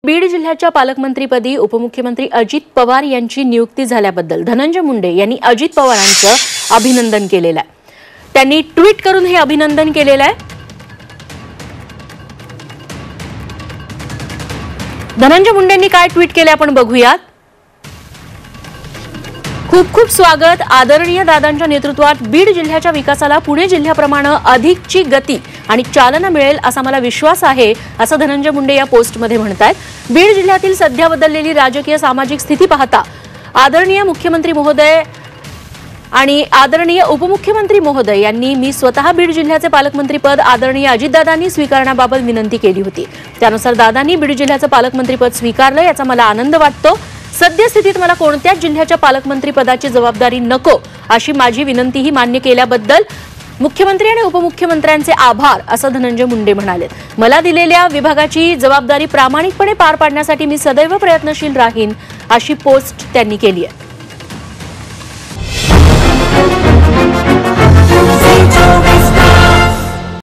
बीड जिल्ह्याच्या पालकमंत्रीपदी उपमुख्यमंत्री अजित पवार यांची नियुक्ती झाल्याबद्दल धनंजय मुंडे यांनी अजित पवारांचं अभिनंदन केलेलं आहे। त्यांनी ट्विट करून हे अभिनंदन केलेलं आहे। धनंजय मुंडेंनी काय ट्विट केले आपण बघूयात। खूप खूप स्वागत। आदरणीय दादांच्या नेतृत्वात बीड जिल्ह्याच्या विकासाला पुणे जिल्ह्याप्रमाणे अधिकची गती आणि चालना मिळेल असा मला विश्वास आहे, असं धनंजय मुंडे या पोस्टमध्ये म्हणतात। बीड जिल्ह्यातील सध्या बदललेली राजकीय सामाजिक स्थिती पाहता आदरणीय मुख्यमंत्री महोदय आणि आदरणीय उपमुख्यमंत्री महोदय यांनी मी स्वतः बीड जिल्ह्याचे पालकमंत्रीपद आदरणीय अजितदादांनी स्वीकारण्याबाबत विनंती केली होती। त्यानुसार दादांनी बीड जिल्ह्याचं पालकमंत्रीपद स्वीकारलं, याचा मला आनंद वाटतो। सद्यस्थितीत मला कोणत्याच जिल्ह्याच्या पालकमंत्री पदाची जबाबदारी नको अशी माझी विनंतीही मान्य केल्याबद्दल मुख्यमंत्री आणि उपमुख्यमंत्र्यांचे आभार, असं धनंजय मुंडे म्हणाले। मला दिलेल्या विभागाची जबाबदारी प्रामाणिकपणे पार पाडण्यासाठी मी सदैव प्रयत्नशील राहीन, अशी पोस्ट त्यांनी केली आहे।